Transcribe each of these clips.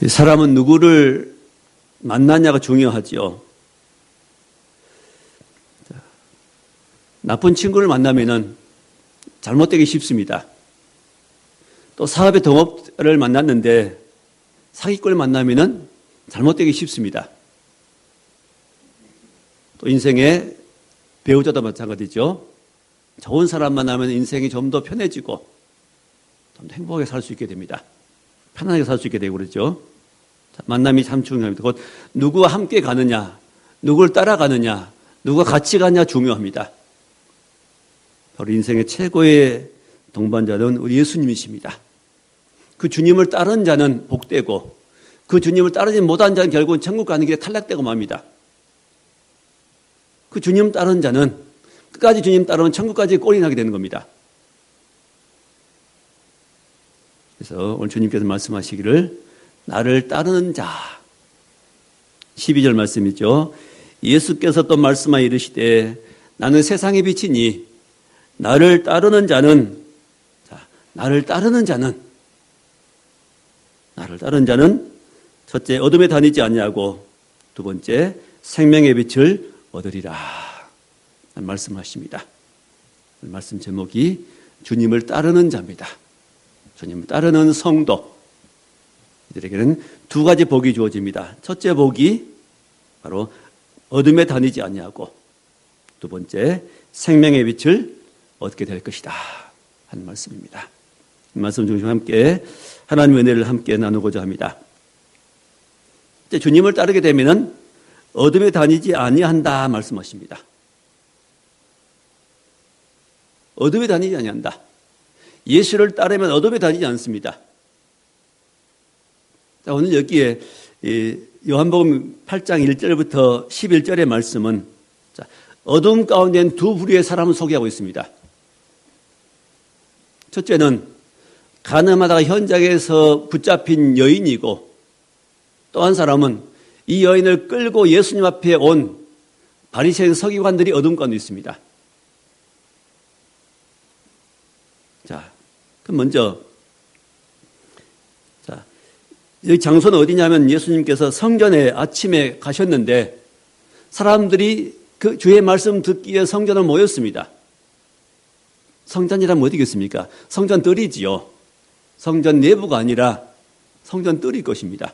사람은 누구를 만나냐가 중요하죠. 나쁜 친구를 만나면은 잘못되기 쉽습니다. 또 사업의 동업자를 만났는데 사기꾼을 만나면은 잘못되기 쉽습니다. 또 인생의 배우자도 마찬가지죠. 좋은 사람 만나면 인생이 좀 더 편해지고 좀 더 행복하게 살 수 있게 됩니다. 편안하게 살 수 있게 되고 그러죠. 만남이 참 중요합니다. 곧 누구와 함께 가느냐, 누구를 따라가느냐, 누가 같이 가느냐 중요합니다. 바로 인생의 최고의 동반자는 우리 예수님이십니다. 그 주님을 따르는 자는 복되고 그 주님을 따르지 못한 자는 결국은 천국 가는 길에 탈락되고 맙니다. 그 주님 따르는 자는 끝까지 주님 따르면 천국까지 꼴인하게 되는 겁니다. 그래서 오늘 주님께서 말씀하시기를 나를 따르는 자 12절 말씀이죠. 예수께서 또 말씀하여 이르시되 나는 세상의 빛이니 나를 따르는 자는 첫째 어둠에 다니지 아니하고 두 번째 생명의 빛을 얻으리라 말씀하십니다. 말씀 제목이 주님을 따르는 자입니다. 주님을 따르는 성도 이들에게는 두 가지 복이 주어집니다. 첫째 복이 바로 어둠에 다니지 아니하고 두 번째 생명의 빛을 얻게 될 것이다 하는 말씀입니다. 이 말씀 중심 함께 하나님의 은혜를 함께 나누고자 합니다. 주님을 따르게 되면은 어둠에 다니지 아니한다 말씀하십니다. 어둠에 다니지 아니한다. 예수를 따르면 어둠에 다니지 않습니다. 자, 오늘 여기에 요한복음 8장 1절부터 11절의 말씀은 어둠 가운데 있는 두 부류의 사람을 소개하고 있습니다. 첫째는 가늠하다가 현장에서 붙잡힌 여인이고 또 한 사람은 이 여인을 끌고 예수님 앞에 온 바리새인 서기관들이 어둠 가운데 있습니다. 자, 그럼 먼저 여기 장소는 어디냐면 예수님께서 성전에 아침에 가셨는데 사람들이 그 주의 말씀 듣기 위해 성전에 모였습니다. 성전이라면 어디겠습니까? 성전 뜰이지요. 성전 내부가 아니라 성전 뜰일 것입니다.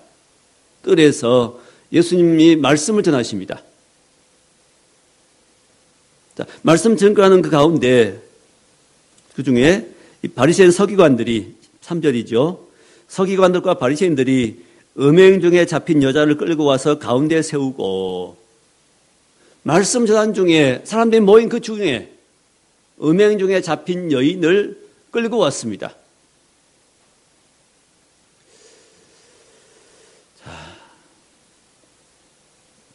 뜰에서 예수님이 말씀을 전하십니다. 자, 말씀 전하는 그 가운데 그 중에 바리새인 서기관들이 3절이죠. 서기관들과 바리새인들이 음행 중에 잡힌 여자를 끌고 와서 가운데 세우고 말씀 전한 중에 사람들이 모인 그 중에 음행 중에 잡힌 여인을 끌고 왔습니다. 자,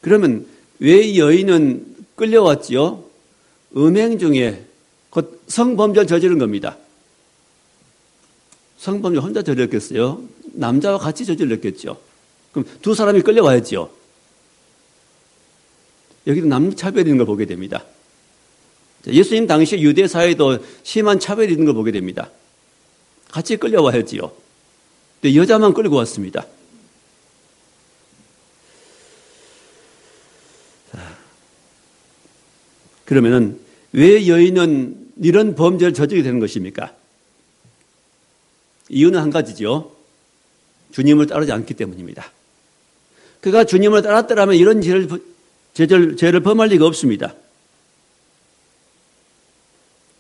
그러면 왜 이 여인은 끌려왔지요? 음행 중에 곧 성범죄를 저지른 겁니다. 성범죄 혼자 저질렀겠어요? 남자와 같이 저질렀겠죠. 그럼 두 사람이 끌려와야죠. 여기도 남차별이 있는 걸 보게 됩니다. 예수님 당시 유대 사회도 심한 차별이 있는 걸 보게 됩니다. 같이 끌려와야지요. 근데 여자만 끌고 왔습니다. 그러면은 왜 여인은 이런 범죄를 저지르게 되는 것입니까? 이유는 한 가지죠. 주님을 따르지 않기 때문입니다. 그가 주님을 따랐더라면 이런 죄를 범할 리가 없습니다.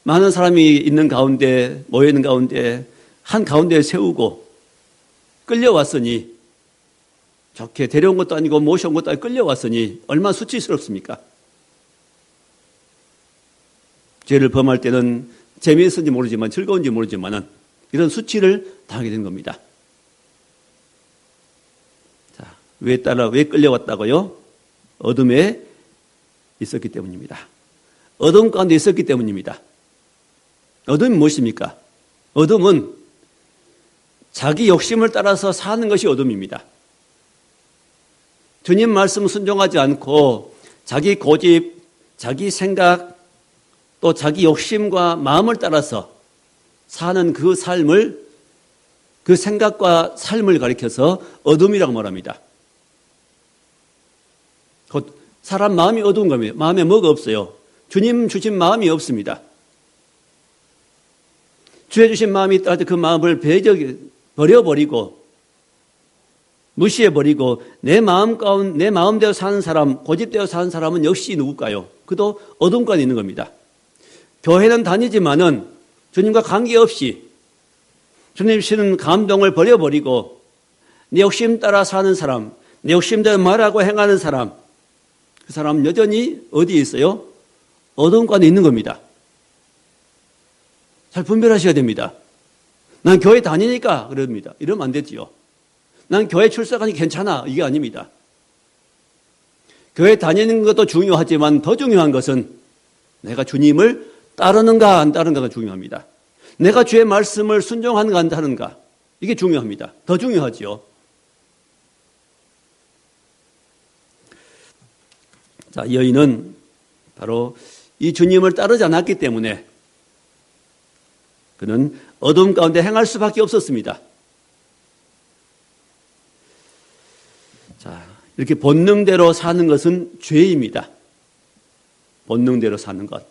많은 사람이 있는 가운데, 모여있는 가운데, 한 가운데에 세우고 끌려왔으니, 좋게 데려온 것도 아니고 모셔온 것도 아니고 끌려왔으니 얼마나 수치스럽습니까? 죄를 범할 때는 재미있은지 모르지만 즐거운지 모르지만은 이런 수치를 당하게 된 겁니다. 자, 왜 끌려왔다고요? 어둠에 있었기 때문입니다. 어둠 가운데 있었기 때문입니다. 어둠이 무엇입니까? 어둠은 자기 욕심을 따라서 사는 것이 어둠입니다. 주님 말씀 순종하지 않고 자기 고집, 자기 생각, 또 자기 욕심과 마음을 따라서 사는 그 삶을 그 생각과 삶을 가리켜서 어둠이라고 말합니다. 곧 사람 마음이 어두운 겁니다. 마음에 뭐가 없어요? 주님 주신 마음이 없습니다. 주의 주신 마음이 있다 할 때 그 마음을 버려버리고 무시해버리고 내 마음대로 사는 사람, 고집대로 사는 사람은 역시 누굴까요? 그도 어둠 가운데 있는 겁니다. 교회는 다니지만은 주님과 관계없이 주님 주시는 감동을 버려버리고 내 욕심 따라 사는 사람, 내 욕심대로 말하고 행하는 사람, 그 사람은 여전히 어디에 있어요? 어둠 가운데 있는 겁니다. 잘 분별하셔야 됩니다. 난 교회 다니니까 그럽니다. 이러면 안 되지요. 난 교회 출석하니 괜찮아. 이게 아닙니다. 교회 다니는 것도 중요하지만 더 중요한 것은 내가 주님을 따르는가 안 따르는가가 중요합니다. 내가 주의 말씀을 순종하는가 안 하는가 이게 중요합니다. 더 중요하지요. 자, 이 여인은 바로 이 주님을 따르지 않았기 때문에 그는 어둠 가운데 행할 수밖에 없었습니다. 자, 이렇게 본능대로 사는 것은 죄입니다. 본능대로 사는 것.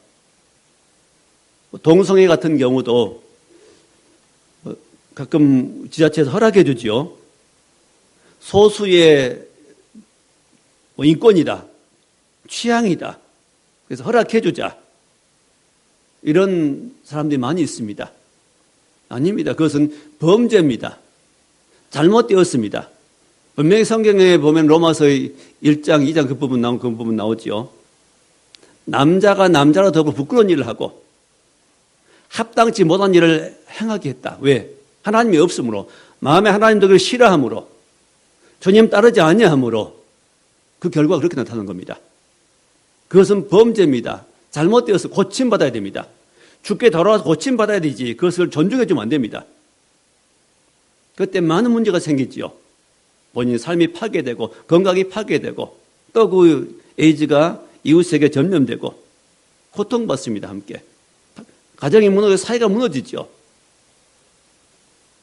동성애 같은 경우도 가끔 지자체에서 허락해 주지요. 소수의 인권이다. 취향이다. 그래서 허락해 주자. 이런 사람들이 많이 있습니다. 아닙니다. 그것은 범죄입니다. 잘못되었습니다. 분명히 성경에 보면 로마서의 1장, 2장 그 부분 나오지요. 남자가 남자로 더불어 부끄러운 일을 하고 합당치 못한 일을 행하게 했다. 왜? 하나님이 없으므로, 마음에 하나님 덕을 싫어함으로, 주님 따르지 아니함으로 그 결과가 그렇게 나타나는 겁니다. 그것은 범죄입니다. 잘못되어서 고침받아야 됩니다. 죽게 돌아와서 고침받아야 되지 그것을 존중해주면 안 됩니다. 그때 많은 문제가 생기지요. 본인의 삶이 파괴되고 건강이 파괴되고 또 그 에이즈가 이웃에게 전염되고 고통받습니다. 함께. 가정이 무너지고 사회가 무너지죠.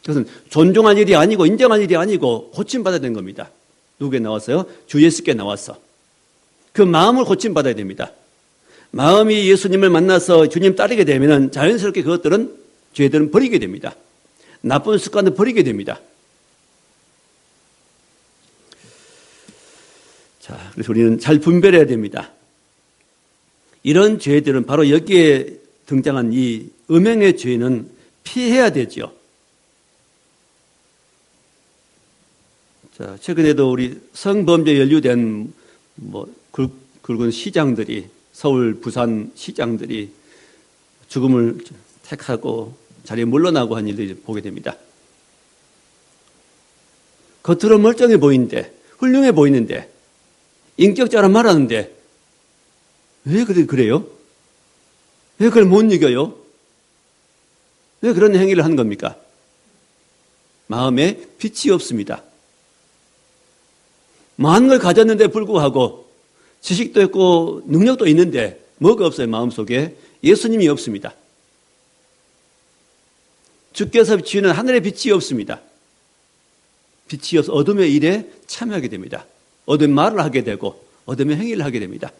그것은 존중할 일이 아니고 인정할 일이 아니고 고침받아야 되는 겁니다. 누구에 나왔어요? 주 예수께 나와서. 그 마음을 고침받아야 됩니다. 마음이 예수님을 만나서 주님 따르게 되면 자연스럽게 그것들은 죄들은 버리게 됩니다. 나쁜 습관을 버리게 됩니다. 자, 그래서 우리는 잘 분별해야 됩니다. 이런 죄들은 바로 여기에 등장한 이 음행의 죄는 피해야 되죠. 자, 최근에도 우리 성범죄에 연루된 굵은 시장들이 서울, 부산 시장들이 죽음을 택하고 자리에 물러나고 한 일들을 보게 됩니다. 겉으로 멀쩡해 보이는데, 훌륭해 보이는데, 인격자라 말하는데, 왜 그래요? 왜 그걸 못 이겨요? 왜 그런 행위를 하는 겁니까? 마음에 빛이 없습니다. 많은 걸 가졌는데 불구하고 지식도 있고 능력도 있는데 뭐가 없어요? 마음속에 예수님이 없습니다. 주께서 비추는 하늘의 빛이 없습니다. 빛이 없어 어둠의 일에 참여하게 됩니다. 어둠의 말을 하게 되고 어둠의 행위를 하게 됩니다.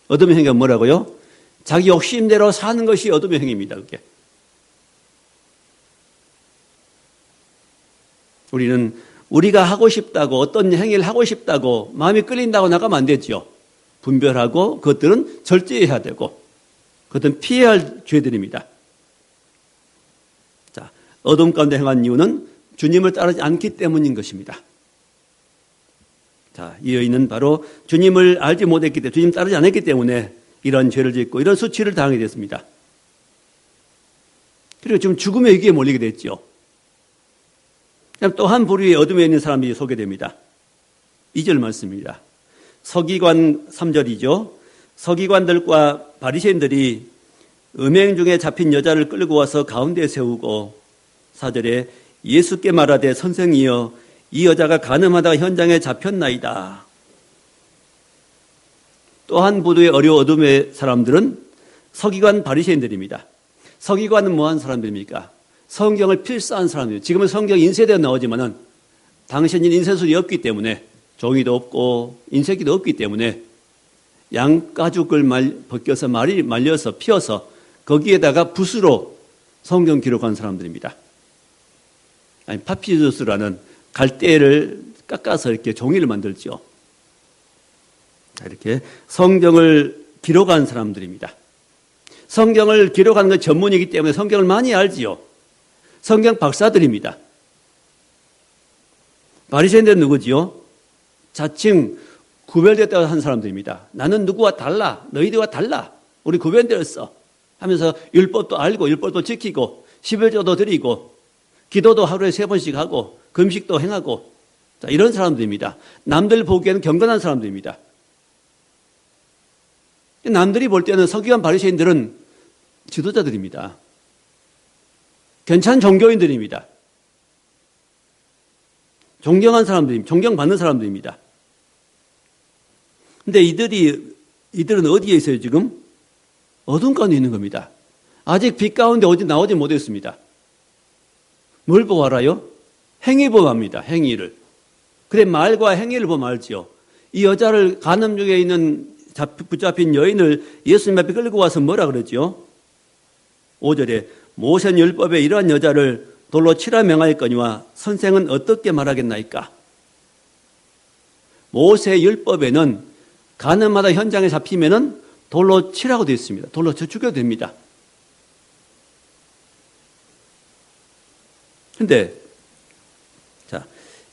어둠의 행위가 뭐라고요? 자기 욕심대로 사는 것이 어둠의 행위입니다. 그게. 우리는 우리가 하고 싶다고 어떤 행위를 하고 싶다고 마음이 끌린다고 나가면 안 되죠. 분별하고 그것들은 절제해야 되고 그것은 피해야 할 죄들입니다. 자, 어둠 가운데 행한 이유는 주님을 따르지 않기 때문인 것입니다. 자, 이 여인은 바로 주님을 알지 못했기 때문에 주님 따르지 않았기 때문에 이런 죄를 짓고 이런 수치를 당하게 됐습니다. 그리고 지금 죽음의 위기에 몰리게 됐죠. 또 한 부류의 어둠에 있는 사람이 소개됩니다. 2절 말씀입니다. 서기관 3절이죠. 서기관들과 바리새인들이 음행 중에 잡힌 여자를 끌고 와서 가운데 세우고 4절에 예수께 말하되 선생이여 이 여자가 간음하다가 현장에 잡혔나이다. 또 한 부류의 어둠의 사람들은 서기관 바리새인들입니다. 서기관은 뭐한 사람들입니까? 성경을 필사한 사람이에요. 지금은 성경 인쇄되어 나오지만은 당시에는 인쇄술이 없기 때문에 종이도 없고 인쇄기도 없기 때문에 양가죽을 벗겨서 말려서 피워서 거기에다가 붓으로 성경 기록한 사람들입니다. 아니, 파피루스라는 갈대를 깎아서 이렇게 종이를 만들죠. 이렇게 성경을 기록한 사람들입니다. 성경을 기록하는 건 전문이기 때문에 성경을 많이 알지요. 성경 박사들입니다. 바리새인들은 누구지요? 자칭 구별됐다고 한 사람들입니다. 나는 누구와 달라, 너희들과 달라, 우리 구별되었어 하면서 율법도 알고 율법도 지키고 11조도 드리고 기도도 하루에 3번씩 하고 금식도 행하고, 자, 이런 사람들입니다. 남들 보기에는 경건한 사람들입니다. 남들이 볼 때는 서기관 바리새인들은 지도자들입니다. 괜찮은 종교인들입니다. 존경한 사람들입니다. 존경받는 사람들입니다. 근데 이들은 어디에 있어요, 지금? 어둠 가운데 있는 겁니다. 아직 빛 가운데 나오지 못했습니다. 뭘 보고 알아요? 행위 보고 합니다. 행위를. 그래, 말과 행위를 보면 알지요. 이 여자를 간음 중에 있는 붙잡힌 여인을 예수님 앞에 끌고 와서 뭐라 그러죠? 5절에 모세는 율법에 이러한 여자를 돌로 치라 명하였거니와 선생은 어떻게 말하겠나이까? 모세 율법에는 간음하다 현장에 잡히면은 돌로 치라고 되어 있습니다. 돌로 쳐 죽여도 됩니다. 근데 자,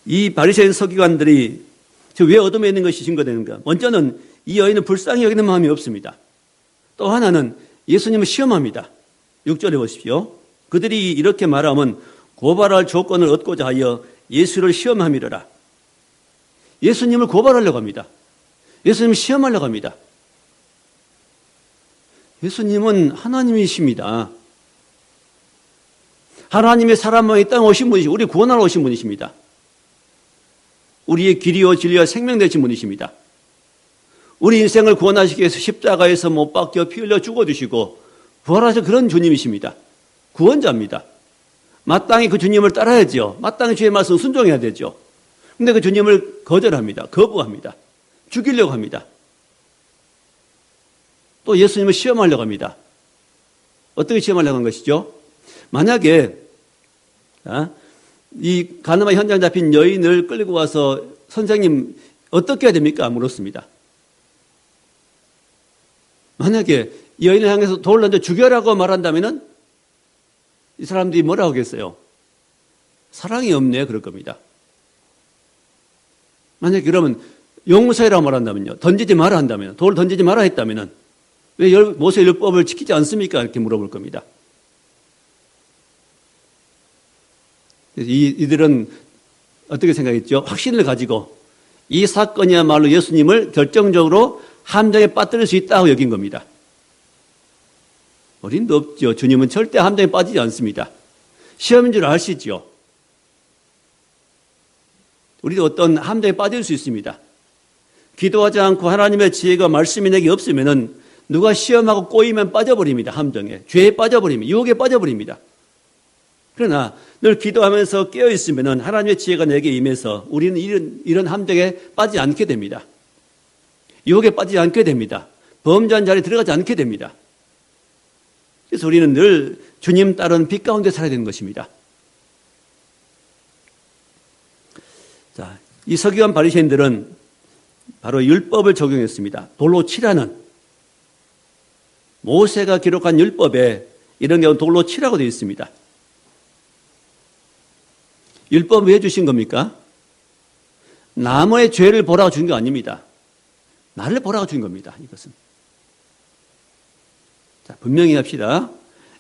이 바리새인 서기관들이 왜 어둠에 있는 것이 증거되는가? 먼저는 이 여인은 불쌍히 여기는 마음이 없습니다. 또 하나는 예수님을 시험합니다. 6절에 보십시오. 그들이 이렇게 말하면 고발할 조건을 얻고자 하여 예수를 시험함이러라. 예수님을 고발하려고 합니다. 예수님을 시험하려고 합니다. 예수님은 하나님이십니다. 하나님의 사람의 땅에 오신 분이시고 우리 구원하러 오신 분이십니다. 우리의 길이요 진리와 생명 되신 분이십니다. 우리 인생을 구원하시기 위해서 십자가에서 못 박혀 피 흘려 죽어주시고 부활하신 그런 주님이십니다. 구원자입니다. 마땅히 그 주님을 따라야죠. 마땅히 주의 말씀 순종해야 되죠. 근데 그 주님을 거절합니다. 거부합니다. 죽이려고 합니다. 또 예수님을 시험하려고 합니다. 어떻게 시험하려고 한 것이죠? 만약에 이 가늠한 현장 잡힌 여인을 끌고 와서 선생님 어떻게 해야 됩니까? 물었습니다. 만약에 이 여인을 향해서 돌을 던져 죽여라고 말한다면 이 사람들이 뭐라고 하겠어요? 사랑이 없네 그럴 겁니다. 만약에 그러면 용서해라고 말한다면요. 던지지 마라 한다면, 돌을 던지지 마라 했다면 왜 모세 율법을 지키지 않습니까? 이렇게 물어볼 겁니다. 이들은 어떻게 생각했죠? 확신을 가지고 이 사건이야말로 예수님을 결정적으로 함정에 빠뜨릴 수 있다고 여긴 겁니다. 어림도 없죠. 주님은 절대 함정에 빠지지 않습니다. 시험인 줄 아시죠? 우리도 어떤 함정에 빠질 수 있습니다. 기도하지 않고 하나님의 지혜가 말씀이 내게 없으면은 누가 시험하고 꼬이면 빠져버립니다. 함정에. 죄에 빠져버립니다. 유혹에 빠져버립니다. 그러나 늘 기도하면서 깨어있으면은 하나님의 지혜가 내게 임해서 우리는 이런 함정에 빠지지 않게 됩니다. 유혹에 빠지지 않게 됩니다. 범죄한 자리에 들어가지 않게 됩니다. 그래서 우리는 늘 주님 따른 빛 가운데 살아야 되는 것입니다. 자, 이 서기관 바리새인들은 바로 율법을 적용했습니다. 돌로 치라는 모세가 기록한 율법에 이런 경우 돌로 치라고 되어 있습니다. 율법을 왜 주신 겁니까? 남의 죄를 보라고 준 게 아닙니다. 나를 보라고 준 겁니다. 이것은. 자, 분명히 합시다.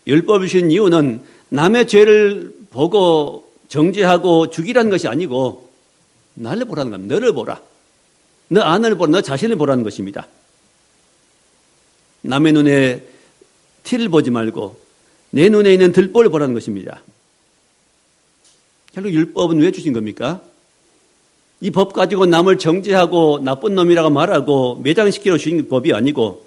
율법을 주신 이유는 남의 죄를 보고 정죄하고 죽이라는 것이 아니고 나를 보라는 겁니다. 너를 보라. 너 안을 보라. 너 자신을 보라는 것입니다. 남의 눈에 티를 보지 말고 내 눈에 있는 들보를 보라는 것입니다. 결국 율법은 왜 주신 겁니까? 이 법 가지고 남을 정죄하고 나쁜 놈이라고 말하고 매장시키러 주신 법이 아니고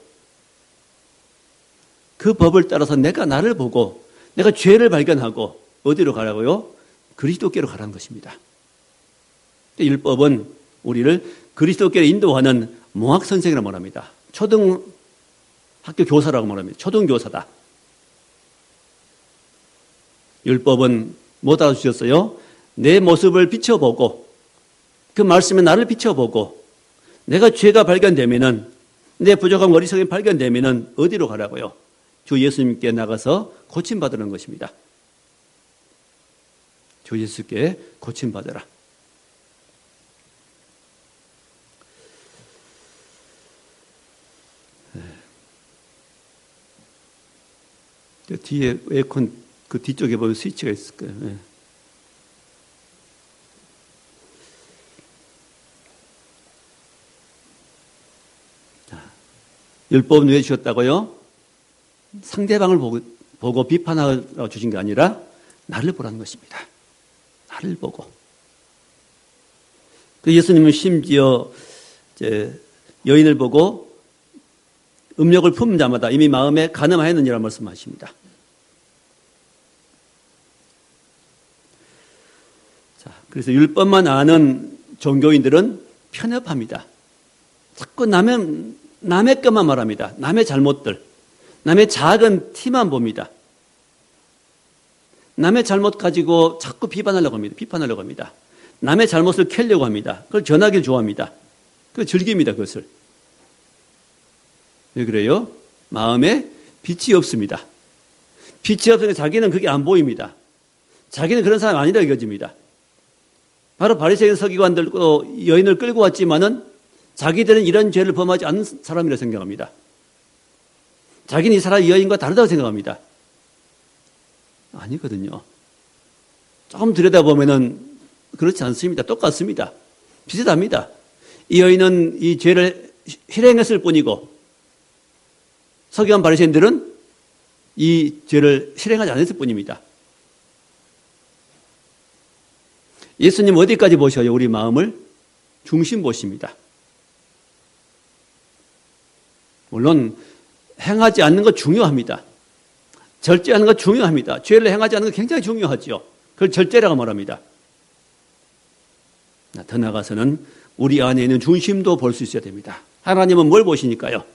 그 법을 따라서 내가 나를 보고 내가 죄를 발견하고 어디로 가라고요? 그리스도께로 가라는 것입니다. 율법은 우리를 그리스도께로 인도하는 몽학 선생이라고 말합니다. 초등학교 교사라고 말합니다. 초등교사다. 율법은 뭐 알아주셨어요? 내 모습을 비춰보고 그 말씀에 나를 비춰보고 내가 죄가 발견되면은 내 부족한 어리석음이 발견되면은 어디로 가라고요? 주 예수님께 나가서 고침받으는 것입니다. 주 예수께 고침받으라. 뒤에 에어컨 그 뒤쪽에 보면 스위치가 있을 거예요. 네. 자, 율법은 왜 주셨다고요? 상대방을 보고 비판하라고 주신 게 아니라 나를 보라는 것입니다. 나를 보고. 그 예수님은 심지어 이제 여인을 보고 음욕을 품은 자마다 이미 마음에 간음하였느니라 말씀하십니다. 자, 그래서 율법만 아는 종교인들은 편협합니다. 자꾸 남의 것만 말합니다. 남의 잘못들, 남의 작은 티만 봅니다. 남의 잘못 가지고 자꾸 비판하려고 합니다. 남의 잘못을 캐려고 합니다. 그걸 전하기를 좋아합니다. 그걸 즐깁니다, 그것을. 왜 그래요? 마음에 빛이 없습니다. 빛이 없으니까 자기는 그게 안 보입니다. 자기는 그런 사람이 아니라 여겨집니다. 바로 바리새인 서기관들도 여인을 끌고 왔지만은 자기들은 이런 죄를 범하지 않는 사람이라 생각합니다. 자기는 이 사람 여인과 다르다고 생각합니다. 아니거든요. 조금 들여다보면은 그렇지 않습니다. 똑같습니다. 비슷합니다. 이 여인은 이 죄를 실행했을 뿐이고 서기관 바리새인들은 이 죄를 실행하지 않았을 뿐입니다. 예수님 어디까지 보셔요? 우리 마음을 중심 보십니다. 물론 행하지 않는 것 중요합니다. 절제하는 것 중요합니다. 죄를 행하지 않는 것 굉장히 중요하죠. 그걸 절제라고 말합니다. 더 나아가서는 우리 안에 있는 중심도 볼 수 있어야 됩니다. 하나님은 뭘 보시니까요?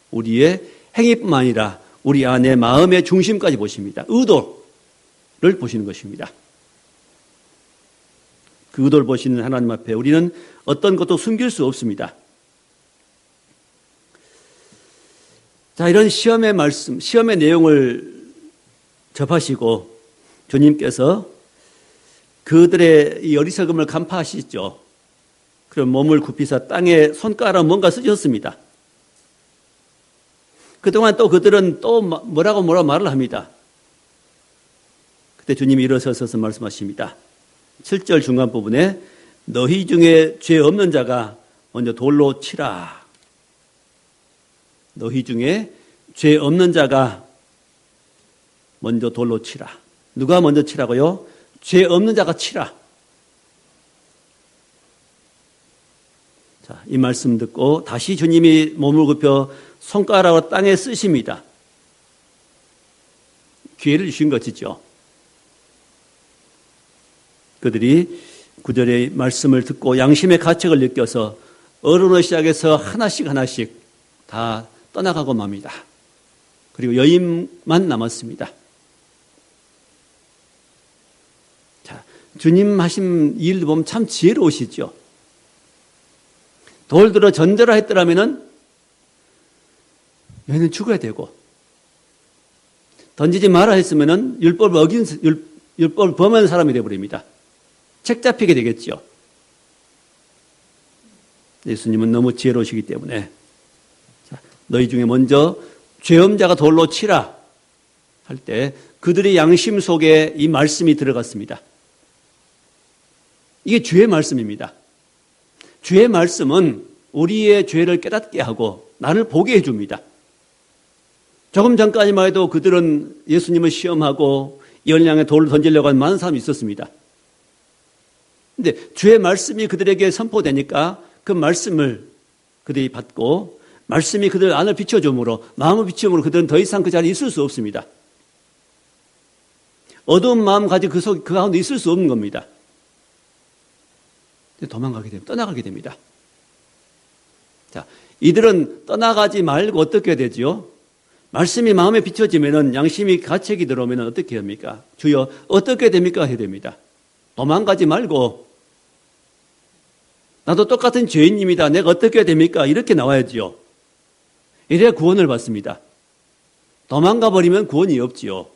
우리의 행위뿐만 아니라 우리 안에 마음의 중심까지 보십니다. 의도를 보시는 것입니다. 그 의도를 보시는 하나님 앞에 우리는 어떤 것도 숨길 수 없습니다. 자, 이런 시험의 말씀, 시험의 내용을 접하시고 주님께서 그들의 이 어리석음을 간파하시죠. 그럼 몸을 굽히사 땅에 손가락 뭔가 쓰셨습니다. 그동안 또 그들은 또 뭐라고 말을 합니다. 그때 주님이 일어서서 말씀하십니다. 7절 중간 부분에 너희 중에 죄 없는 자가 먼저 돌로 치라. 너희 중에 죄 없는 자가 먼저 돌로 치라. 누가 먼저 치라고요? 죄 없는 자가 치라. 자, 이 말씀 듣고 다시 주님이 몸을 굽혀 손가락으로 땅에 쓰십니다. 기회를 주신 것이죠. 그들이 구절의 말씀을 듣고 양심의 가책을 느껴서 어른을 시작해서 하나씩 다 떠나가고 맙니다. 그리고 여인만 남았습니다. 자, 주님 하신 일을 보면 참 지혜로우시죠. 돌 들어 던져라 했더라면은 여인은 죽어야 되고, 던지지 마라 했으면은 율법을 범하는 사람이 되어버립니다. 책 잡히게 되겠죠. 예수님은 너무 지혜로우시기 때문에 자, 너희 중에 먼저 죄엄자가 돌로 치라 할 때 그들의 양심 속에 이 말씀이 들어갔습니다. 이게 주의 말씀입니다. 주의 말씀은 우리의 죄를 깨닫게 하고 나를 보게 해줍니다. 조금 전까지만 해도 그들은 예수님을 시험하고 열량에 돌을 던지려고 하는 많은 사람이 있었습니다. 그런데 주의 말씀이 그들에게 선포되니까 그 말씀을 그들이 받고 말씀이 그들 안을 비춰줌으로 마음을 비추므로 그들은 더 이상 그 자리에 있을 수 없습니다. 어두운 마음 가지고 그 가운데 있을 수 없는 겁니다. 떠나가게 됩니다. 자, 이들은 떠나가지 말고 어떻게 되지요? 말씀이 마음에 비춰지면은 양심이 가책이 들어오면 어떻게 합니까? 주여, 어떻게 됩니까? 해야 됩니다. 도망가지 말고, 나도 똑같은 죄인입니다. 내가 어떻게 됩니까? 이렇게 나와야지요. 이래야 구원을 받습니다. 도망가 버리면 구원이 없지요.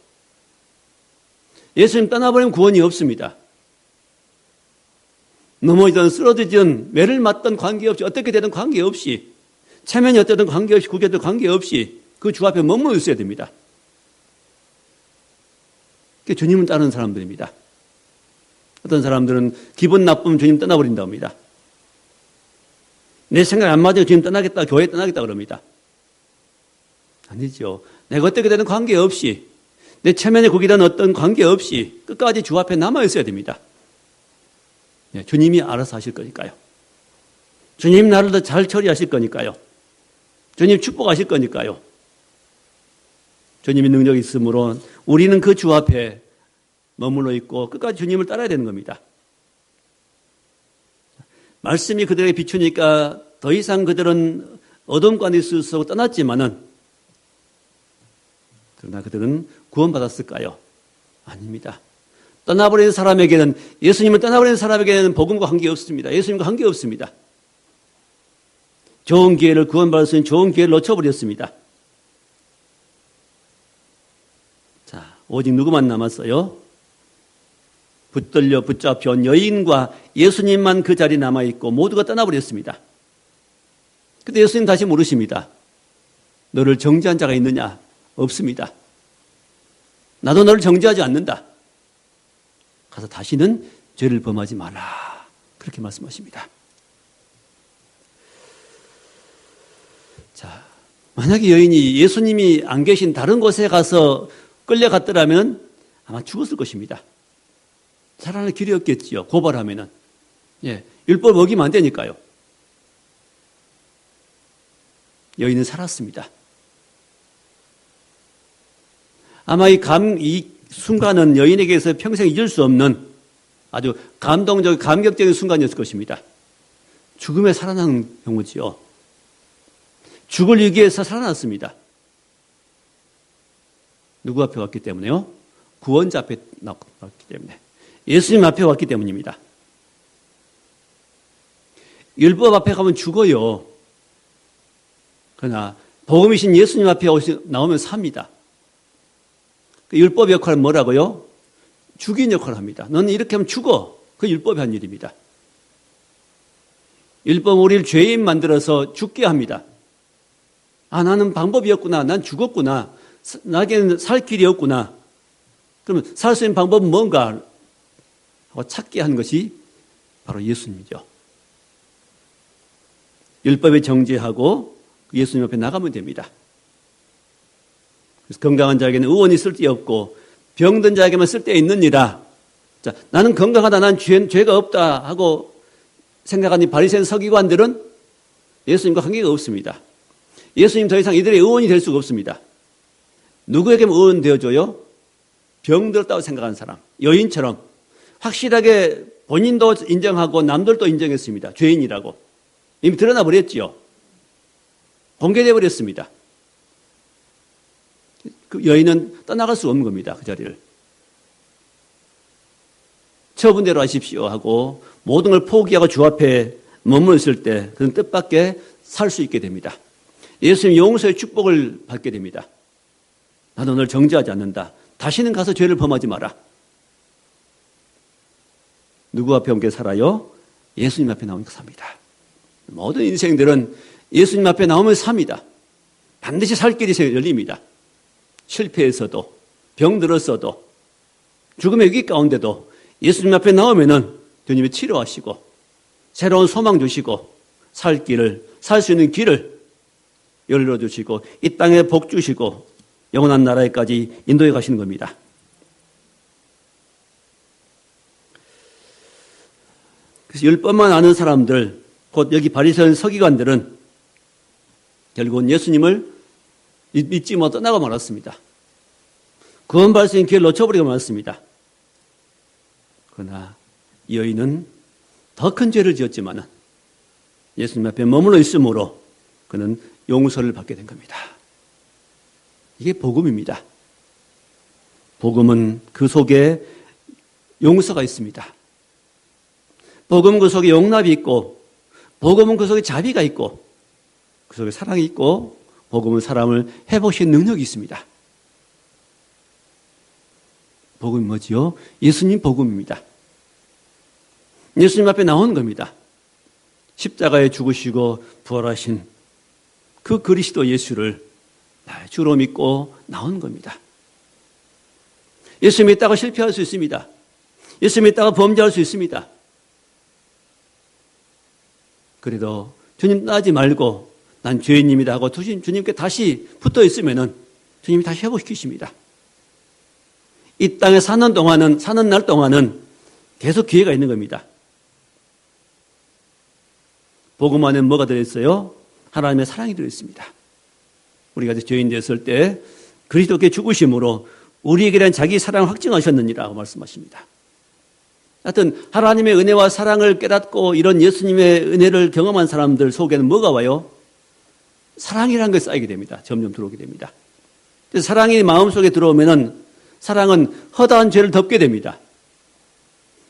예수님 떠나버리면 구원이 없습니다. 넘어지든 쓰러지든 매를 맞든 관계없이 어떻게 되든 관계없이 체면이 어떻든 관계없이 구겨도 관계없이 그 주 앞에 머물러 있어야 됩니다. 그게 주님을 따르는 사람들입니다. 어떤 사람들은 기분 나쁘면 주님 떠나버린다고 합니다. 내 생각이 안 맞으면 주님 떠나겠다, 교회 떠나겠다 그럽니다. 아니죠. 내가 어떻게 되든 관계없이 내 체면에 구기든 어떤 관계없이 끝까지 주 앞에 남아 있어야 됩니다. 네, 주님이 알아서 하실 거니까요. 주님 나를 더 잘 처리하실 거니까요. 주님 축복하실 거니까요. 주님의 능력이 있으므로 우리는 그 주 앞에 머물러 있고 끝까지 주님을 따라야 되는 겁니다. 말씀이 그들에게 비추니까 더 이상 그들은 어둠 가운데 있을 수 없고 떠났지만은 그러나 그들은 구원받았을까요? 아닙니다. 떠나버리는 사람에게는 예수님을 떠나버리는 사람에게는 복음과 관계없습니다. 예수님과 관계없습니다. 좋은 기회를 구원받을 수 있는 좋은 기회를 놓쳐버렸습니다. 자, 오직 누구만 남았어요? 붙들려 붙잡혀온 여인과 예수님만 그 자리에 남아있고 모두가 떠나버렸습니다. 근데 예수님 다시 물으십니다. 너를 정죄한 자가 있느냐? 없습니다. 나도 너를 정죄하지 않는다. 가서 다시는 죄를 범하지 마라. 그렇게 말씀하십니다. 자, 만약에 여인이 예수님이 안 계신 다른 곳에 가서 끌려갔더라면 아마 죽었을 것입니다. 살아날 길이 없겠지요. 고발하면은. 예, 율법 어기면 안 되니까요. 여인은 살았습니다. 아마 이 순간은 여인에게서 평생 잊을 수 없는 아주 감동적, 감격적인 순간이었을 것입니다. 죽음에 살아난 경우지요. 죽을 위기에서 살아났습니다. 누구 앞에 왔기 때문에요? 구원자 앞에 왔기 때문에. 예수님 앞에 왔기 때문입니다. 율법 앞에 가면 죽어요. 그러나 복음이신 예수님 앞에 나오면 삽니다. 그 율법 역할은 뭐라고요? 죽인 역할을 합니다. 너는 이렇게 하면 죽어. 그 율법이 한 일입니다. 율법은 우리를 죄인 만들어서 죽게 합니다. 아, 나는 방법이 없구나. 난 죽었구나. 나에게는 살 길이 없구나. 그러면 살 수 있는 방법은 뭔가 하고 찾게 하는 것이 바로 예수님이죠. 율법에 정죄하고 예수님 앞에 나가면 됩니다. 그래서 건강한 자에게는 의원이 쓸데없고 병든 자에게만 쓸데있느니라. 자, 나는 건강하다, 난 죄가 없다 하고 생각하는 바리새인 서기관들은 예수님과 관계가 없습니다. 예수님 더 이상 이들의 의원이 될 수가 없습니다. 누구에게 의원 되어줘요? 병들었다고 생각하는 사람, 여인처럼 확실하게 본인도 인정하고 남들도 인정했습니다. 죄인이라고. 이미 드러나 버렸지요. 공개되어 버렸습니다. 그 여인은 떠나갈 수 없는 겁니다. 그 자리를. 처분대로 하십시오 하고 모든 걸 포기하고 주 앞에 머물렀을 때 그런 뜻밖의 살 수 있게 됩니다. 예수님 용서의 축복을 받게 됩니다. 나도 너를 정죄하지 않는다. 다시는 가서 죄를 범하지 마라. 누구 앞에 함께 살아요? 예수님 앞에 나오니까 삽니다. 모든 인생들은 예수님 앞에 나오면 삽니다. 반드시 살 길이 열립니다. 실패해서도 병들었어도 죽음의 위기 가운데도 예수님 앞에 나오면은 주님이 치료하시고 새로운 소망 주시고 살 길을, 살 수 있는 길을 열어주시고 이 땅에 복 주시고 영원한 나라에까지 인도해 가시는 겁니다. 그래서 율법만 아는 사람들, 곧 여기 바리새인 서기관들은 결국은 예수님을 믿지 못 떠나고 말았습니다. 구원받을 수 있는 기회를 놓쳐버리고 말았습니다. 그러나 이 여인은 더 큰 죄를 지었지만 예수님 앞에 머물러 있으므로 그는 용서를 받게 된 겁니다. 이게 복음입니다. 복음은 그 속에 용서가 있습니다. 복음은 그 속에 용납이 있고, 복음은 그 속에 자비가 있고, 그 속에 사랑이 있고, 복음은 사람을 회복시키는 능력이 있습니다. 복음이 뭐지요? 예수님 복음입니다. 예수님 앞에 나오는 겁니다. 십자가에 죽으시고 부활하신 그 그리스도 예수를 주로 믿고 나오는 겁니다. 예수 믿다가 실패할 수 있습니다. 예수 믿다가 범죄할 수 있습니다. 그래도 주님 떠나지 말고 난 죄인입니다 하고 주님께 다시 붙어 있으면은 주님이 다시 회복시키십니다. 이 땅에 사는 날 동안은 계속 기회가 있는 겁니다. 복음 안에 뭐가 들어있어요? 하나님의 사랑이 들어있습니다. 우리가 죄인 되었을 때 그리스도께 죽으심으로 우리에게 대한 자기 사랑을 확증하셨느니라고 말씀하십니다. 하여튼 하나님의 은혜와 사랑을 깨닫고 이런 예수님의 은혜를 경험한 사람들 속에는 뭐가 와요? 사랑이라는 것이 쌓이게 됩니다. 점점 들어오게 됩니다. 그래서 사랑이 마음속에 들어오면은 사랑은 허다한 죄를 덮게 됩니다.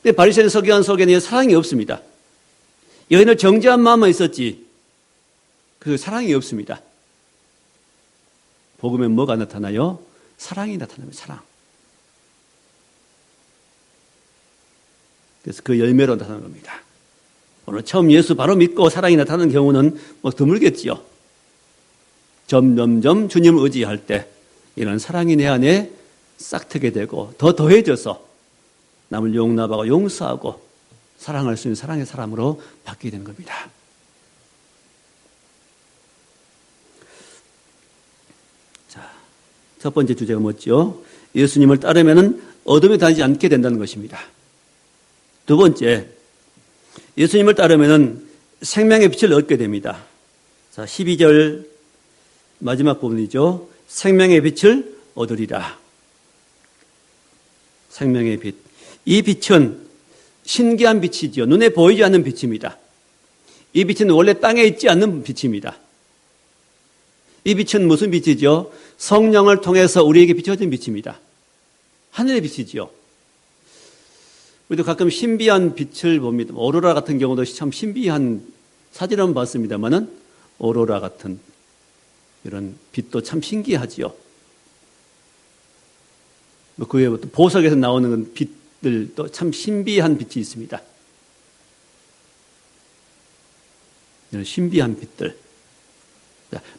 근데 바리새인 서기관 속에는 사랑이 없습니다. 여인을 정죄한 마음만 있었지 그 사랑이 없습니다. 복음에 뭐가 나타나요? 사랑이 나타납니다. 사랑. 그래서 그 열매로 나타나는 겁니다. 오늘 처음 예수 바로 믿고 사랑이 나타나는 경우는 뭐 드물겠지요. 점점점 주님을 의지할 때 이런 사랑이 내 안에 싹트게 되고 더 더해져서 남을 용납하고 용서하고 사랑할 수 있는 사랑의 사람으로 바뀌게 되는 겁니다. 자, 첫 번째 주제가 뭐죠? 예수님을 따르면은 어둠에 다니지 않게 된다는 것입니다. 두 번째, 예수님을 따르면은 생명의 빛을 얻게 됩니다. 자, 12절 마지막 부분이죠. 생명의 빛을 얻으리라. 생명의 빛. 이 빛은 신기한 빛이죠. 눈에 보이지 않는 빛입니다. 이 빛은 원래 땅에 있지 않는 빛입니다. 이 빛은 무슨 빛이죠? 성령을 통해서 우리에게 비춰진 빛입니다. 하늘의 빛이지요. 우리도 가끔 신비한 빛을 봅니다. 오로라 같은 경우도 참 신비한 사진을 한번 봤습니다만은 오로라 같은 이런 빛도 참 신기하지요. 그 외에 보석에서 나오는 빛들도 참 신비한 빛이 있습니다. 이런 신비한 빛들.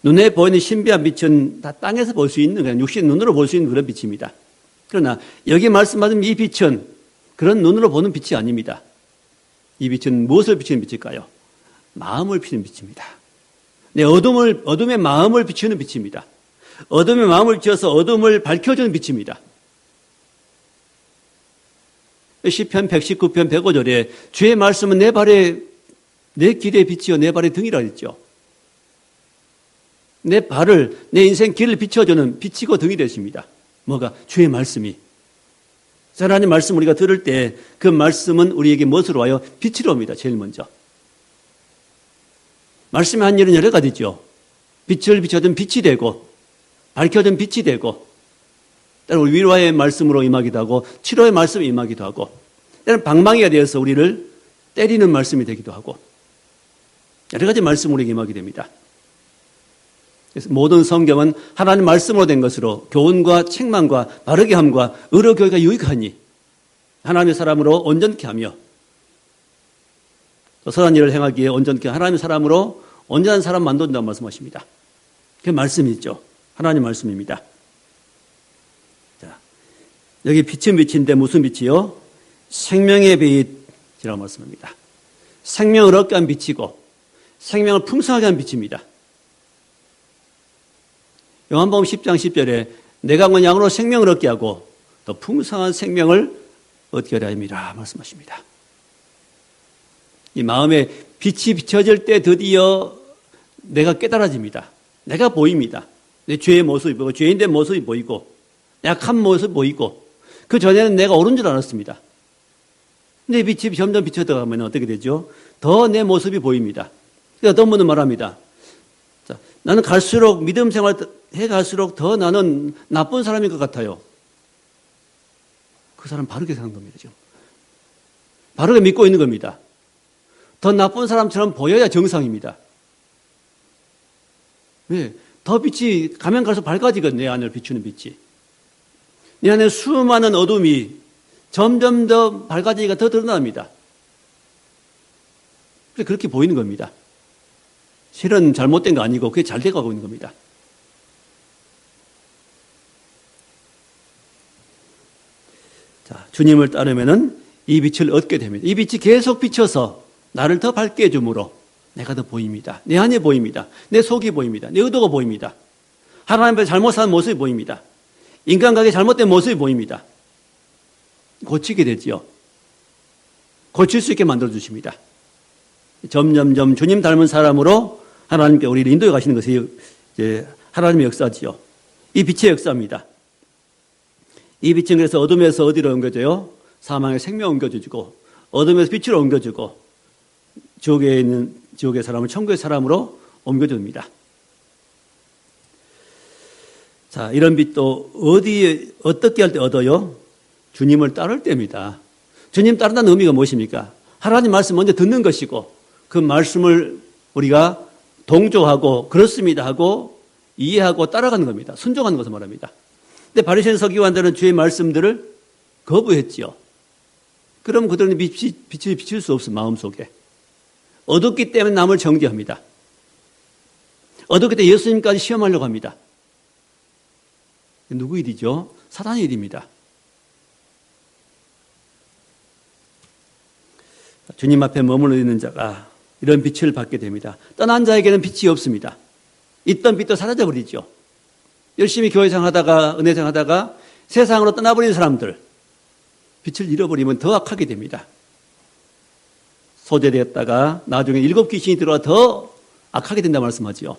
눈에 보이는 신비한 빛은 다 땅에서 볼 수 있는, 그냥 육신 눈으로 볼 수 있는 그런 빛입니다. 그러나 여기 말씀하신 이 빛은 그런 눈으로 보는 빛이 아닙니다. 이 빛은 무엇을 비추는 빛일까요? 마음을 비추는 빛입니다. 네, 어둠의 마음을 비추는 빛입니다. 어둠의 마음을 비춰서 어둠을 밝혀주는 빛입니다. 시편 119편 105절에 주의 말씀은 내 길의 빛이요 내 발의 등이라 했죠. 내 인생 길을 비춰주는 빛이고 등이 되십니다. 뭐가? 주의 말씀이. 하나님 말씀 우리가 들을 때 그 말씀은 우리에게 무엇으로 와요? 빛으로 옵니다. 제일 먼저. 말씀이 한 일은 여러 가지죠. 빛을 비춰준 빛이 되고 밝혀준 빛이 되고 때로는 위로의 말씀으로 임하기도 하고 치료의 말씀이 임하기도 하고 때로는 방망이가 되어서 우리를 때리는 말씀이 되기도 하고 여러 가지 말씀 우리에게 임하게 됩니다. 그래서 모든 성경은 하나님 말씀으로 된 것으로 교훈과 책망과 바르게 함과 의로 교회가 유익하니 하나님의 사람으로 온전케 하며 또 선한 일을 행하기에 온전케 하나님의 사람으로 온전한 사람 만든다고 말씀하십니다. 그게 말씀이죠. 하나님 말씀입니다. 자, 여기 빛은 빛인데 무슨 빛이요? 생명의 빛이라고 말씀합니다. 생명을 얻게 한 빛이고 생명을 풍성하게 한 빛입니다. 요한복음 10장 10절에 내가 온 양으로 생명을 얻게 하고 또 풍성한 생명을 얻게 하려 함이라 말씀하십니다. 이 마음에 빛이 비춰질 때 드디어 내가 깨달아집니다. 내가 보입니다. 내 죄의 모습이 보이고 죄인된 모습이 보이고 약한 모습 보이고, 그 전에는 내가 옳은 줄 알았습니다. 근데 빛이 점점 비춰들어가면 어떻게 되죠? 더 내 모습이 보입니다. 그러니까 어떤 분은 말합니다. 자, 나는 갈수록 믿음 생활 해갈수록 더 나는 나쁜 사람인 것 같아요. 그 사람 바르게 사는 겁니다, 지금. 바르게 믿고 있는 겁니다. 더 나쁜 사람처럼 보여야 정상입니다. 왜? 더 빛이 가면 갈수록 밝아지거든요, 내 안을 비추는 빛이. 내 안에 수많은 어둠이 점점 더 밝아지니까 더 드러납니다. 그렇게 보이는 겁니다. 실은 잘못된 거 아니고 그게 잘 돼가고 있는 겁니다. 자, 주님을 따르면은 이 빛을 얻게 됩니다. 이 빛이 계속 비춰서 나를 더 밝게 해줌으로 내가 더 보입니다. 내 안에 보입니다. 내 속이 보입니다. 내 의도가 보입니다. 하나님 앞에 잘못 사는 모습이 보입니다. 인간관계 잘못된 모습이 보입니다. 고치게 되지요. 고칠 수 있게 만들어주십니다. 점점점 주님 닮은 사람으로 하나님께 우리를 인도해 가시는 것이 이제 하나님의 역사지요. 이 빛의 역사입니다. 이 빛은 그래서 어둠에서 어디로 옮겨져요? 사망의 생명 옮겨주고, 어둠에서 빛으로 옮겨주고, 지옥의 사람을 천국의 사람으로 옮겨줍니다. 자, 이런 빛도 어떻게 할 때 얻어요? 주님을 따를 때입니다. 주님 따른다는 의미가 무엇입니까? 하나님 말씀 먼저 듣는 것이고, 그 말씀을 우리가 동조하고 그렇습니다 하고 이해하고 따라가는 겁니다. 순종하는 것을 말합니다. 근데 바리새인 서기관들은 주의 말씀들을 거부했지요. 그럼 그들은 빛을 비칠 수 없어, 마음속에. 어둡기 때문에 남을 정죄합니다. 어둡기 때문에 예수님까지 시험하려고 합니다. 누구 일이죠? 사단의 일입니다. 주님 앞에 머물러 있는 자가 이런 빛을 받게 됩니다. 떠난 자에게는 빛이 없습니다. 있던 빛도 사라져버리죠. 열심히 교회생활하다가 은혜생활하다가 세상으로 떠나버린 사람들, 빛을 잃어버리면 더 악하게 됩니다. 소재되었다가 나중에 7 귀신이 들어와 더 악하게 된다고 말씀하지요.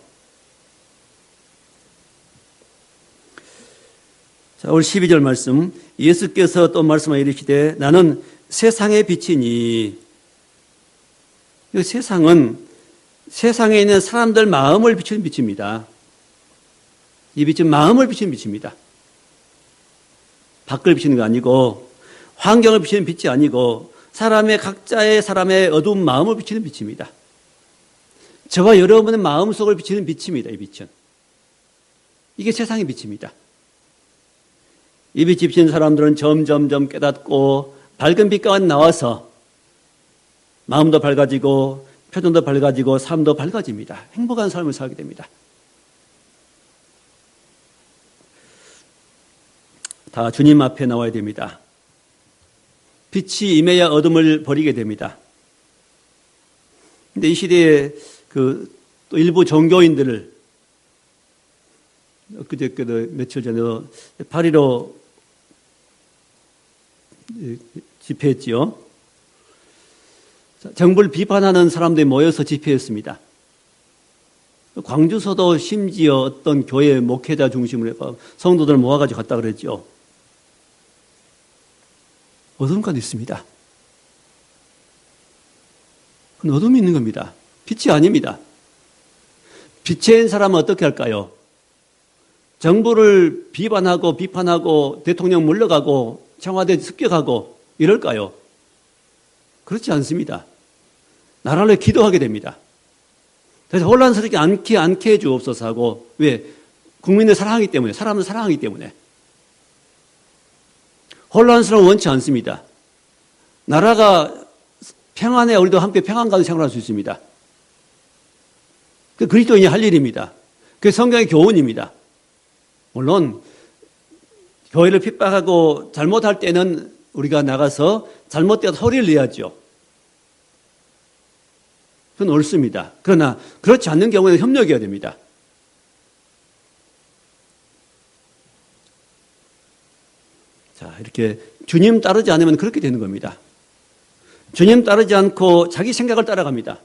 자, 오늘 12절 말씀, 예수께서 또 말씀하여 이르시되 나는 세상의 빛이니. 이 세상은 세상에 있는 사람들 마음을 비추는 빛입니다. 이 빛은 마음을 비추는 빛입니다. 밖을 비추는 거 아니고, 환경을 비추는 빛이 아니고, 각자의 사람의 어두운 마음을 비추는 빛입니다. 저와 여러분의 마음속을 비추는 빛입니다. 이 빛은. 이게 세상의 빛입니다. 이 빛이 비치는 사람들은 점점점 깨닫고 밝은 빛 가운데 나와서 마음도 밝아지고 표정도 밝아지고 삶도 밝아집니다. 행복한 삶을 살게 됩니다. 다 주님 앞에 나와야 됩니다. 빛이 임해야 어둠을 버리게 됩니다. 근데 이 시대에 또 일부 종교인들을 며칠 전에 8.15 집회했지요. 정부를 비판하는 사람들이 모여서 집회했습니다. 광주서도 심지어 어떤 교회 목회자 중심으로 해서 성도들 모아가지고 갔다 그랬죠. 어둠까지 있습니다. 그건 어둠이 있는 겁니다. 빛이 아닙니다. 빛에 있는 사람은 어떻게 할까요? 정부를 비판하고 대통령 물러가고 청와대 습격하고 이럴까요? 그렇지 않습니다. 나라를 기도하게 됩니다. 그래서 혼란스럽지 않게 해주옵소서 하고, 왜? 국민을 사랑하기 때문에, 사람을 사랑하기 때문에. 혼란스러움 원치 않습니다. 나라가 평안해 우리도 함께 평안 가운데 생활할 수 있습니다. 그 그리스도인이 할 일입니다. 그게 성경의 교훈입니다. 물론 교회를 핍박하고 잘못할 때는 우리가 나가서 잘못되어서 소리를 내야죠. 그건 옳습니다. 그러나 그렇지 않는 경우에는 협력해야 됩니다. 자, 이렇게 주님 따르지 않으면 그렇게 되는 겁니다. 주님 따르지 않고 자기 생각을 따라갑니다.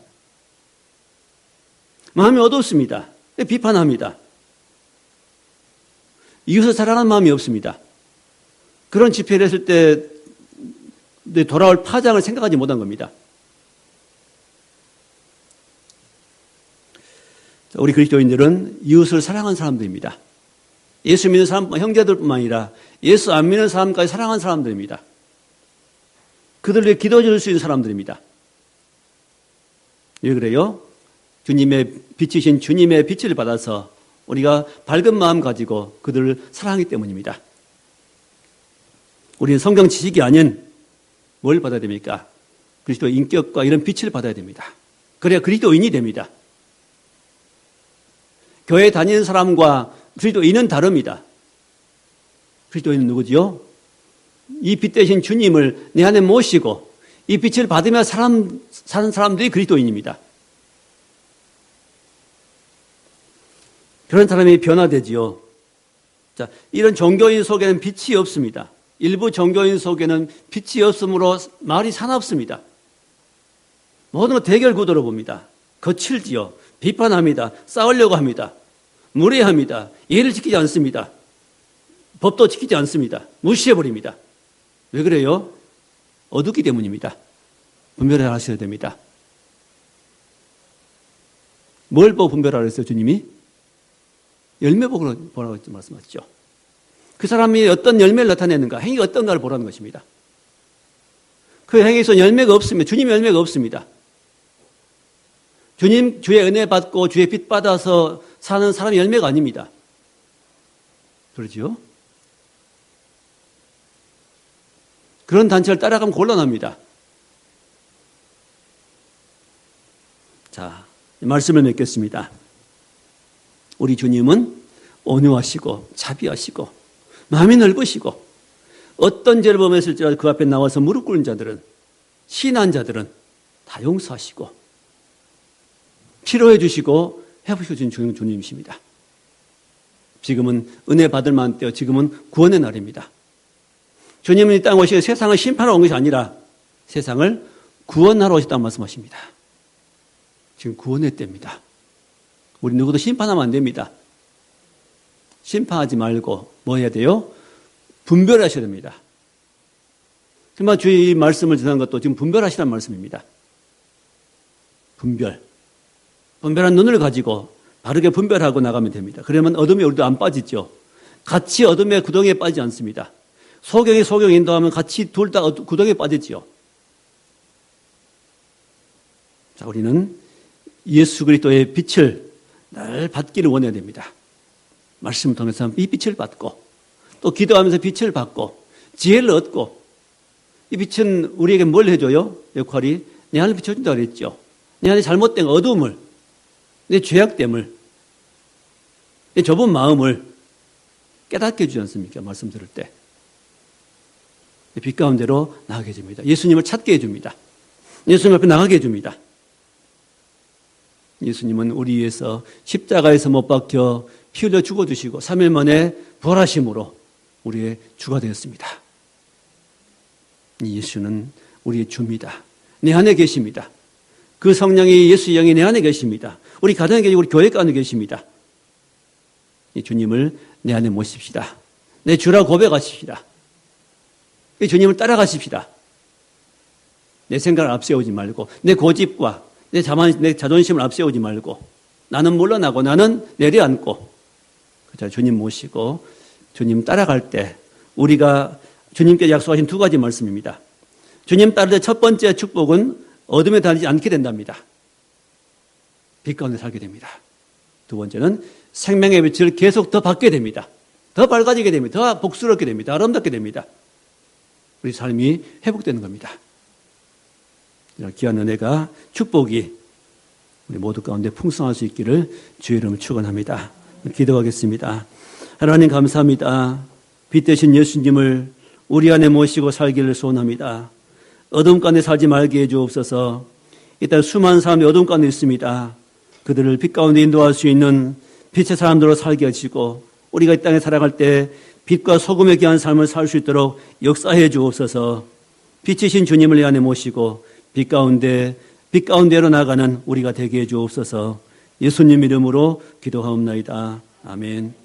마음이 어둡습니다. 비판합니다. 이웃을 사랑하는 마음이 없습니다. 그런 집회를 했을 때 돌아올 파장을 생각하지 못한 겁니다. 우리 그리스도인들은 이웃을 사랑하는 사람들입니다. 예수 믿는 사람, 형제들뿐만 아니라 예수 안 믿는 사람까지 사랑하는 사람들입니다. 그들을 위해 기도해 줄 수 있는 사람들입니다. 왜 그래요? 주님의 빛이신 주님의 빛을 받아서 우리가 밝은 마음 가지고 그들을 사랑하기 때문입니다. 우리는 성경 지식이 아닌 뭘 받아야 됩니까? 그리스도의 인격과 이런 빛을 받아야 됩니다. 그래야 그리스도인이 됩니다. 교회 다니는 사람과 그리스도인은 다릅니다. 그리스도인은 누구지요? 이 빛 대신 주님을 내 안에 모시고 이 빛을 받으며 사는 사람들이 그리스도인입니다. 그런 사람이 변화되지요. 자, 이런 종교인 속에는 빛이 없습니다. 일부 종교인 속에는 빛이 없으므로 말이 사납습니다. 모든 걸 대결 구도로 봅니다. 거칠지요. 비판합니다. 싸우려고 합니다. 무례합니다. 예를 지키지 않습니다. 법도 지키지 않습니다. 무시해버립니다. 왜 그래요? 어둡기 때문입니다. 분별을 하셔야 됩니다. 뭘 보고 분별하라 했어요, 주님이? 열매 보고 보라고 말씀하셨죠. 그 사람이 어떤 열매를 나타내는가, 행위가 어떤가를 보라는 것입니다. 그 행위에서 열매가 없으면, 주님의 열매가 없습니다. 주님, 주의 은혜 받고 주의 빛 받아서 사는 사람이 열매가 아닙니다. 그렇죠? 그런 단체를 따라가면 곤란합니다. 자, 말씀을 맺겠습니다. 우리 주님은 온유하시고 자비하시고 마음이 넓으시고 어떤 죄를 범했을지라도 그 앞에 나와서 무릎 꿇는 자들은, 신한 자들은 다 용서하시고 치료해 주시고 회복해 주신 주님이십니다. 지금은 은혜 받을 만한 때요. 지금은 구원의 날입니다. 주님은 이 땅에 오시고 세상을 심판하러 온 것이 아니라 세상을 구원하러 오셨다는 말씀하십니다. 지금 구원의 때입니다. 우리 누구도 심판하면 안 됩니다. 심판하지 말고 뭐 해야 돼요? 분별하셔야 됩니다. 정말 주의 이 말씀을 전하는 것도 지금 분별하시라는 말씀입니다. 분별한 눈을 가지고 바르게 분별하고 나가면 됩니다. 그러면 어둠에 우리도 안 빠지죠. 같이 어둠의 구덩이에 빠지지 않습니다. 소경이 소경 인도하면 같이 둘 다 구덩이에 빠지지요. 자, 우리는 예수 그리스도의 빛을 늘 받기를 원해야 됩니다. 말씀을 통해서 이 빛을 받고 또 기도하면서 빛을 받고 지혜를 얻고, 이 빛은 우리에게 뭘 해줘요? 역할이 내 안을 비춰준다고 그랬죠. 내 안에 잘못된 어둠을, 내 죄악됨을, 내 좁은 마음을 깨닫게 해주지 않습니까? 말씀 들을 때. 빛 가운데로 나가게 해줍니다. 예수님을 찾게 해줍니다. 예수님 앞에 나가게 해줍니다. 예수님은 우리 위해서 십자가에서 못 박혀 피 흘려 죽어주시고 3일 만에 부활하심으로 우리의 주가 되었습니다. 이 예수는 우리의 주입니다. 내 안에 계십니다. 그 성령이, 예수의 영이 내 안에 계십니다. 우리 가정에 계시고 우리 교회 안에 계십니다. 이 주님을 내 안에 모십시다. 내 주라고 고백하십시다. 이 주님을 따라가십시다. 내 생각을 앞세우지 말고, 내 고집과 내 자존심을 앞세우지 말고, 나는 물러나고 나는 내려앉고, 주님 모시고 주님 따라갈 때 우리가 주님께 약속하신 두 가지 말씀입니다. 주님 따를 때 첫 번째 축복은 어둠에 다니지 않게 된답니다. 빛 가운데 살게 됩니다. 두 번째는 생명의 빛을 계속 더 받게 됩니다. 더 밝아지게 됩니다. 더 복스럽게 됩니다. 아름답게 됩니다. 우리 삶이 회복되는 겁니다. 이런 귀한 은혜가, 축복이 우리 모두 가운데 풍성할 수 있기를 주의 이름으로 축원합니다. 기도하겠습니다. 하나님 감사합니다. 빛 대신 예수님을 우리 안에 모시고 살기를 소원합니다. 어둠 가운데 살지 말게 해주옵소서. 이 땅 수많은 사람이 어둠 가운데 있습니다. 그들을 빛 가운데 인도할 수 있는 빛의 사람들로 살게 하시고, 우리가 이 땅에 살아갈 때 빛과 소금의 귀한 삶을 살 수 있도록 역사해 주옵소서. 빛이신 주님을 내 안에 모시고 빛 가운데로 나가는 우리가 되게 해 주옵소서. 예수님 이름으로 기도하옵나이다. 아멘.